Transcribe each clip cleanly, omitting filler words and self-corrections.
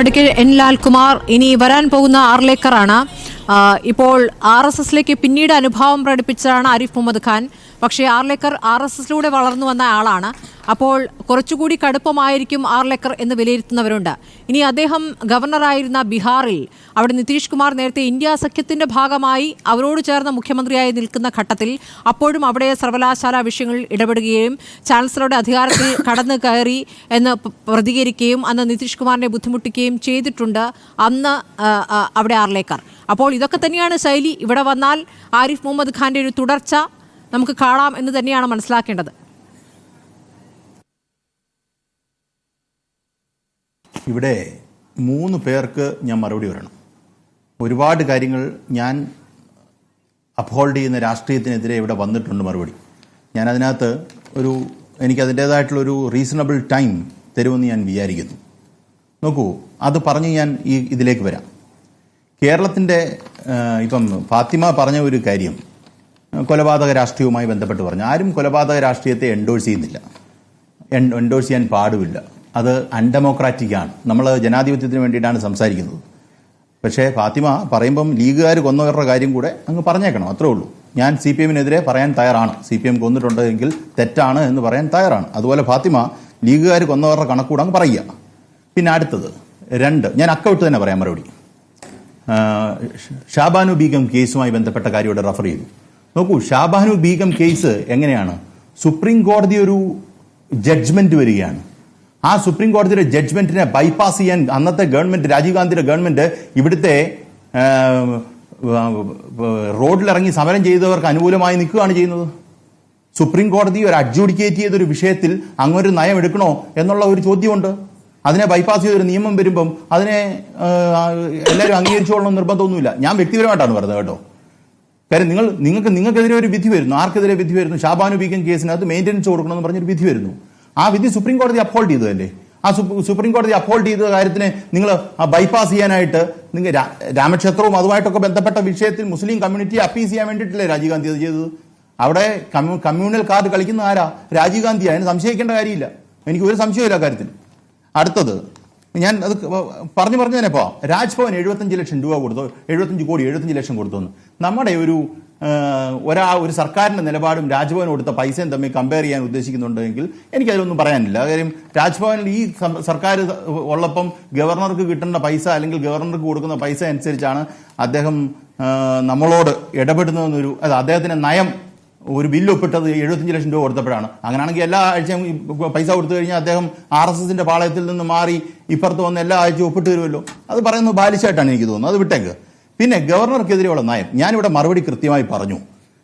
Advocate N Lalkumar, ഇനി വരാൻ പോകുന്ന ആർലേക്കറാണ്. ഇപ്പോൾ RSSലേക്ക് പിന്നീട് അനുഭാവം പ്രകടിപ്പിച്ചതാണ് ആരിഫ് മുഹമ്മദ് ഖാൻ. പക്ഷേ ആർലേക്കർ RSSലൂടെ വളർന്നു വന്ന ആളാണ്. അപ്പോൾ കുറച്ചുകൂടി കടുപ്പമായിരിക്കും ആർലേക്കർ എന്ന് വിലയിരുത്തുന്നവരുണ്ട്. ഇനി അദ്ദേഹം ഗവർണറായിരുന്ന ബീഹാറിൽ അവിടെ നിതീഷ് കുമാർ നേരത്തെ ഇന്ത്യ സഖ്യത്തിന്റെ ഭാഗമായി അവരോട് ചേർന്ന മുഖ്യമന്ത്രിയായി നിൽക്കുന്ന ഘട്ടത്തിൽ അപ്പോഴും അവിടെ സർവകലാശാല വിഷയങ്ങളിൽ ഇടപെടുകയും ചാൻസലറുടെ അധികാരത്തിൽ കടന്നു കയറി എന്ന് പ്രതികരിക്കുകയും അന്ന് നിതീഷ് കുമാറിനെ ബുദ്ധിമുട്ടിക്കുകയും ചെയ്തിട്ടുണ്ട് അന്ന് അവിടെ ആർലേക്കർ. അപ്പോൾ ഇതൊക്കെ തന്നെയാണ് ശൈലി. ഇവിടെ വന്നാൽ ആരിഫ് മുഹമ്മദ് ഖാന്റെ ഒരു തുടർച്ച നമുക്ക് കാണാം എന്ന് തന്നെയാണ് മനസ്സിലാക്കേണ്ടത്. ഇവിടെ 3 പേർക്ക് ഞാൻ മറുപടി പറയണം. ഒരുപാട് കാര്യങ്ങൾ ഞാൻ അപ്ഹോൾഡ് ചെയ്യുന്ന രാഷ്ട്രീയത്തിനെതിരെ ഇവിടെ വന്നിട്ടുണ്ട് മറുപടി. ഞാൻ അതിനകത്ത് എനിക്കതിൻ്റേതായിട്ടുള്ളൊരു റീസണബിൾ ടൈം തരുമെന്ന് ഞാൻ വിചാരിക്കുന്നു. നോക്കൂ, അത് പറഞ്ഞ് ഞാൻ ഇതിലേക്ക് വരാം. കേരളത്തിൻ്റെ ഇപ്പം ഫാത്തിമ പറഞ്ഞ ഒരു കാര്യം കൊലപാതക രാഷ്ട്രീയവുമായി ബന്ധപ്പെട്ട് പറഞ്ഞു. ആരും കൊലപാതക രാഷ്ട്രീയത്തെ എൻഡോഴ്സ് ചെയ്യുന്നില്ല, എൻഡോഴ്സ് ചെയ്യാൻ പാടുമില്ല. അത് അൺഡെമോക്രാറ്റിക് ആണ്. നമ്മൾ ജനാധിപത്യത്തിന് വേണ്ടിയിട്ടാണ് സംസാരിക്കുന്നത്. പക്ഷേ ഫാത്തിമ പറയുമ്പം ലീഗുകാർ കൊന്നവരുടെ കാര്യം കൂടെ അങ്ങ് പറഞ്ഞേക്കണം, അത്രേ ഉള്ളൂ. ഞാൻ CPM-നെതിരെ പറയാൻ തയ്യാറാണ്. CPM കൊന്നിട്ടുണ്ടെങ്കിൽ തെറ്റാണ് എന്ന് പറയാൻ തയ്യാറാണ്. അതുപോലെ ഫാത്തിമ ലീഗുകാർ കൊന്നവരുടെ കണക്കൂടെ അങ്ങ് പറയുക. പിന്നെ അടുത്തത് 2, ഞാൻ അക്കമിട്ട് തന്നെ പറയാം മറുപടി. ഷാബാനു ബീഗം കേസുമായി ബന്ധപ്പെട്ട കാര്യം ഇവിടെ റെഫർ ചെയ്തു. നോക്കൂ, ഷാബാനു ബീഗം കേസ് എങ്ങനെയാണ്? സുപ്രീം കോടതി ഒരു ജഡ്ജ്മെന്റ് വരികയാണ്. ആ സുപ്രീം കോടതിയുടെ ജഡ്ജ്മെന്റിനെ ബൈപ്പാസ് ചെയ്യാൻ അന്നത്തെ ഗവൺമെന്റ്, രാജീവ് ഗാന്ധിയുടെ ഗവൺമെന്റ്, ഇവിടുത്തെ റോഡിലിറങ്ങി സമരം ചെയ്തവർക്ക് അനുകൂലമായി നിൽക്കുകയാണ് ചെയ്യുന്നത്. സുപ്രീം കോടതി ഒരു അഡ്ജൂഡിക്കേറ്റ് ചെയ്തൊരു വിഷയത്തിൽ അങ്ങൊരു നയം എടുക്കണോ എന്നുള്ള ഒരു ചോദ്യമുണ്ട്. അതിനെ ബൈപ്പാസ് ചെയ്തൊരു നിയമം വരുമ്പം അതിനെ എല്ലാവരും അംഗീകരിച്ചോളണം നിർബന്ധമൊന്നുമില്ല. ഞാൻ വ്യക്തിപരമായിട്ടാണ് പറഞ്ഞത് കേട്ടോ. കാര്യം നിങ്ങൾക്കെതിരെ ഒരു വിധി വരുന്നു. ആർക്കെതിരെ വിധി വരുന്നു? ഷാബാനു ബീഗം കേസിനകത്ത് മെയിൻ്റനൻസ് കൊടുക്കണമെന്ന് പറഞ്ഞൊരു വിധി വരുന്നു. ആ വിധി സുപ്രീം കോടതി അപ്ഹോൾഡ് ചെയ്തതല്ലേ? ആ സുപ്രീം കോടതി അപ്ഹോൾഡ് ചെയ്ത കാര്യത്തിനെ നിങ്ങൾ ബൈപ്പാസ് ചെയ്യാനായിട്ട് നിങ്ങൾ രാമക്ഷേത്രവും അതുമായിട്ടൊക്കെ ബന്ധപ്പെട്ട വിഷയത്തിൽ മുസ്ലിം കമ്മ്യൂണിറ്റിയെ അപ്പീസ് ചെയ്യാൻ വേണ്ടിയിട്ടല്ലേ രാജീവ് ഗാന്ധി അത് ചെയ്തത്? അവിടെ കമ്മ്യൂണൽ കാർഡ് കളിക്കുന്ന ആരാ? രാജീവ് ഗാന്ധിയാണ്. അതിന് സംശയിക്കേണ്ട കാര്യമില്ല. എനിക്ക് ഒരു സംശയമില്ല കാര്യത്തിൽ. അടുത്തത് ഞാൻ അത് പറഞ്ഞു തന്നെ പോവാം. രാജ്ഭവൻ 75 ലക്ഷം രൂപ കൊടുത്തു, 75 കോടി 75 ലക്ഷം കൊടുത്തു. നമ്മുടെ ഒരു സർക്കാരിന്റെ നിലപാടും രാജ്ഭവൻ കൊടുത്ത പൈസയും തമ്മിൽ കമ്പയർ ചെയ്യാൻ ഉദ്ദേശിക്കുന്നുണ്ടെങ്കിൽ എനിക്കതിലൊന്നും പറയാനില്ല. കാര്യം രാജ്ഭവനിൽ ഈ സർക്കാർ ഉള്ളപ്പം ഗവർണർക്ക് കിട്ടേണ്ട പൈസ അല്ലെങ്കിൽ ഗവർണർക്ക് കൊടുക്കുന്ന പൈസ അനുസരിച്ചാണ് അദ്ദേഹം നമ്മളോട് ഇടപെടുന്നതെന്നൊരു അദ്ദേഹത്തിന്റെ നയം. ഒരു ബില്ല് ഒപ്പിട്ടത് 75 ലക്ഷം രൂപ കൊടുത്തപ്പോഴാണ്. അങ്ങനെയാണെങ്കിൽ എല്ലാ ആഴ്ചയും പൈസ കൊടുത്തു കഴിഞ്ഞാൽ അദ്ദേഹം RSSന്റെ പാളയത്തിൽ നിന്ന് മാറി ഇപ്പുറത്ത് വന്ന് എല്ലാ ആഴ്ചയും ഒപ്പിട്ട് തരുമല്ലോ. അത് പറയുന്നത് ബാലിശായിട്ടാണ് എനിക്ക് തോന്നുന്നത്. അത് വിട്ടേക്ക്. പിന്നെ ഗവർണർക്കെതിരെയുള്ള നയം ഞാനിവിടെ മറുപടി കൃത്യമായി പറഞ്ഞു.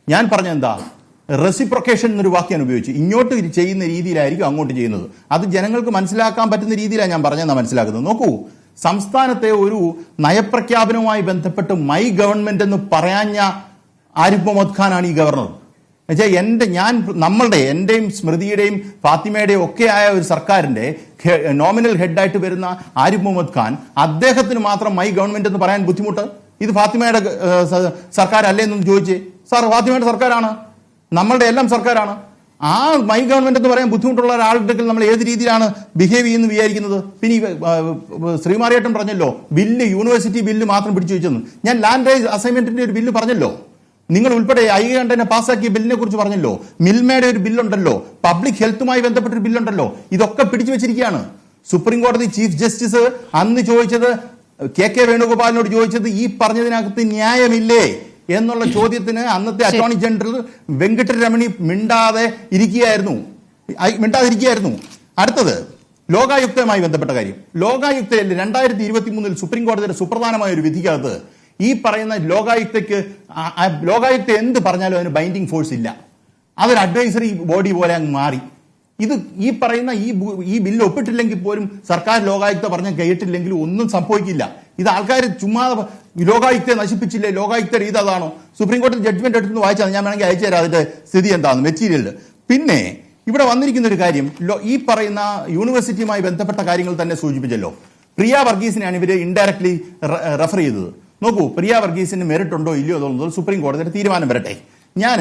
ഞാൻ പറഞ്ഞ എന്താ? റെസിപ്രൊക്കേഷൻ എന്നൊരു വാക്യാണ് ഉപയോഗിച്ചു. ഇങ്ങോട്ട് ചെയ്യുന്ന രീതിയിലായിരിക്കും അങ്ങോട്ട് ചെയ്യുന്നത്. അത് ജനങ്ങൾക്ക് മനസ്സിലാക്കാൻ പറ്റുന്ന രീതിയിലാണ് ഞാൻ പറഞ്ഞതെന്നാണ് മനസ്സിലാക്കുന്നത്. നോക്കൂ, സംസ്ഥാനത്തെ ഒരു നയപ്രഖ്യാപനവുമായി ബന്ധപ്പെട്ട് മൈ ഗവൺമെന്റ് എന്ന് പറയാഞ്ഞ ആരിഫ് മുഹമ്മദ് ഖാനാണ് ഈ ഗവർണർ. എന്റെയും സ്മൃതിയുടെയും ഫാത്തിമയുടെയും ഒക്കെ ആയ ഒരു സർക്കാരിന്റെ നോമിനൽ ഹെഡായിട്ട് വരുന്ന ആരിഫ് മുഹമ്മദ് ഖാൻ, അദ്ദേഹത്തിന് മാത്രം മൈ ഗവൺമെന്റ് എന്ന് പറയാൻ ബുദ്ധിമുട്ട്? ഇത് ഫാത്തിമയുടെ സർക്കാർ അല്ലേ എന്നൊന്ന് ചോദിച്ചേ. സാർ, ഫാത്തിമയുടെ സർക്കാരാണ്, നമ്മളുടെ എല്ലാം സർക്കാരാണ്. ആ മൈ ഗവൺമെന്റ് എന്ന് പറയാൻ ബുദ്ധിമുട്ടുള്ള ഒരാളുടെ നമ്മൾ ഏത് രീതിയിലാണ് ബിഹേവ് ചെയ്യുന്നത് വിചാരിക്കുന്നത്? പിന്നെ ശ്രീമാറിയേട്ടൻ പറഞ്ഞല്ലോ ബില്ല്, യൂണിവേഴ്സിറ്റി ബില്ല് മാത്രം പിടിച്ചു വെച്ചെന്ന്. ഞാൻ ലാൻഡ് റൈസ് അസൈൻമെന്റിന്റെ ഒരു ബില്ല് പറഞ്ഞല്ലോ. നിങ്ങൾ ഉൾപ്പെടെ ഐകകണ്ഠനെ പാസ്സാക്കിയ ബില്ലിനെ കുറിച്ച് പറഞ്ഞല്ലോ. മിൽമയുടെ ഒരു ബില്ലുണ്ടല്ലോ, പബ്ലിക് ഹെൽത്തുമായി ബന്ധപ്പെട്ടൊരു ബില്ലുണ്ടല്ലോ. ഇതൊക്കെ പിടിച്ചു വെച്ചിരിക്കുകയാണ്. സുപ്രീം കോടതി ചീഫ് ജസ്റ്റിസ് അന്ന് ചോദിച്ചത്, KK വേണുഗോപാലിനോട് ചോദിച്ചത്, ഈ പറഞ്ഞതിനകത്ത് ന്യായമില്ലേ എന്നുള്ള ചോദ്യത്തിന് അന്നത്തെ അറ്റോർണി ജനറൽ വെങ്കട്ടരമണി മിണ്ടാതിരിക്കുകയായിരുന്നു. അടുത്തത് ലോകായുക്തയുമായി ബന്ധപ്പെട്ട കാര്യം. ലോകായുക്തയിൽ 2023 സുപ്രീം കോടതിയുടെ സുപ്രധാനമായ ഒരു വിധിക്കകത്ത് ഈ പറയുന്ന ലോകായുക്ത എന്ത് പറഞ്ഞാലും അതിന് ബൈൻഡിങ് ഫോഴ്സ് ഇല്ല. അതൊരു അഡ്വൈസറി ബോഡി പോലെ അങ്ങ് മാറി. ഇത് ഈ പറയുന്ന ഈ ബില്ല് ഒപ്പിട്ടില്ലെങ്കിൽ പോലും സർക്കാർ ലോകായുക്ത പറഞ്ഞ കേട്ടില്ലെങ്കിലും ഒന്നും സംഭവിക്കില്ല. ഇത് ആൾക്കാർ ചുമ്മാ ലോകായുക്തയെ നശിപ്പിച്ചില്ലേ, ലോകായുക്ത രീതി അതാണോ? സുപ്രീം കോടതി ജഡ്ജ്മെന്റ് എടുത്ത് വായിച്ചാൽ ഞാൻ വേണമെങ്കിൽ അയച്ചു തരാം അതിന്റെ സ്ഥിതി എന്താണെന്ന് മെറ്റീരിയൽ. പിന്നെ ഇവിടെ വന്നിരിക്കുന്ന ഒരു കാര്യം, ഈ പറയുന്ന യൂണിവേഴ്സിറ്റിയുമായി ബന്ധപ്പെട്ട കാര്യങ്ങൾ തന്നെ സൂചിപ്പിച്ചല്ലോ. പ്രിയ വർഗീസിനെയാണ് ഇവര് ഇൻഡയറക്ട്ലി റെഫർ ചെയ്തത്. നോക്കൂ, പ്രിയ വർഗീസിന് മെറിറ്റ് ഉണ്ടോ ഇല്ലയോ എന്നുള്ളത് സുപ്രീം കോടതിയുടെ തീരുമാനം വരട്ടെ. ഞാൻ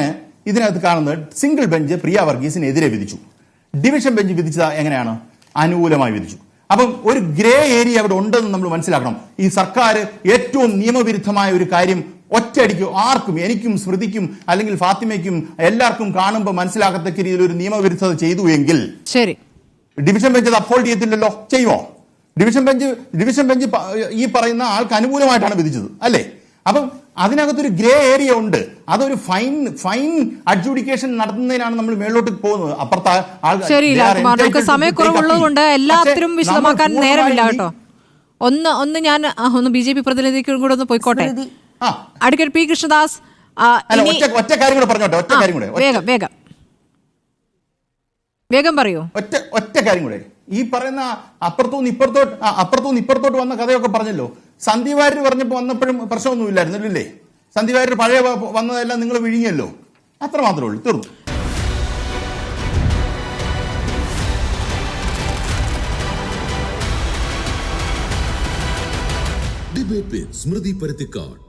ഇതിനകത്ത് കാണുന്നത് സിംഗിൾ ബെഞ്ച് പ്രിയ വർഗീസിനെതിരെ വിധിച്ചു. ഡിവിഷൻ ബെഞ്ച് വിധിച്ചത് എങ്ങനെയാണ്? അനുകൂലമായി വിധിച്ചു. അപ്പം ഒരു ഗ്രേ ഏരിയ അവിടെ ഉണ്ടെന്ന് നമ്മൾ മനസ്സിലാക്കണം. ഈ സർക്കാർ ഏറ്റവും നിയമവിരുദ്ധമായ ഒരു കാര്യം ഒറ്റയടിക്ക് ആർക്കും, എനിക്കും സ്മൃതിക്കും അല്ലെങ്കിൽ ഫാത്തിമയ്ക്കും എല്ലാവർക്കും കാണുമ്പോൾ മനസ്സിലാകത്തക്ക രീതിയിൽ ഒരു നിയമവിരുദ്ധത ചെയ്തു എങ്കിൽ ശരി, ഡിവിഷൻ ബെഞ്ച് അത് അപ്ഹോൾഡ് ചെയ്യത്തില്ലല്ലോ. ചെയ്യുമോ? ഡിവിഷൻ ബെഞ്ച് ഈ പറയുന്ന ആൾക്ക് അനുകൂലമായിട്ടാണ് വിധിച്ചത് അല്ലേ? അപ്പം അതിനകത്തൊരു ഗ്രേ ഏരിയ ഉണ്ട്. അതൊരു ഫൈൻ അഡ്ജുഡിക്കേഷൻ നടത്തുന്നതിനാണ് നമ്മൾ മേളിലോട്ട് പോകുന്നത്. അപ്പുറത്തെ ശരി ലാൽകുമാർ, നമുക്ക് സമയക്കുറവുള്ളത് കൊണ്ട് എല്ലാത്തിനും വിശദമാക്കാൻ നേരമില്ല കേട്ടോ. ഒന്ന് ഞാൻ BJP പ്രതിനിധിക്കും കൂടെ ഒന്ന് പോയിക്കോട്ടെ. അഡ്വക്കേറ്റ് പി കൃഷ്ണദാസ്, ഒറ്റ കാര്യം കൂടെ പറഞ്ഞോട്ടെ. ഒറ്റ കാര്യം കൂടെ വേഗം പറയൂ. ഒറ്റ കാര്യം കൂടെ. ഈ പറയുന്ന അപ്പുറത്തുനിന്ന് ഇപ്പുറത്തോട്ട് വന്ന കഥയൊക്കെ പറഞ്ഞല്ലോ. സന്ദീപ് വാര്യർ പറഞ്ഞപ്പോൾ വന്നപ്പോഴും പ്രശ്നമൊന്നുമില്ലായിരുന്നല്ലേ? സന്ദീപ് വാര്യർ പഴയ വന്നതെല്ലാം നിങ്ങൾ വിഴുങ്ങിയല്ലോ. അത്ര മാത്രമേ ഉള്ളൂ, തീർന്നു. ഡിബേറ്റ് വിത്ത് സ്മൃതി പരുത്തിക്കാട്.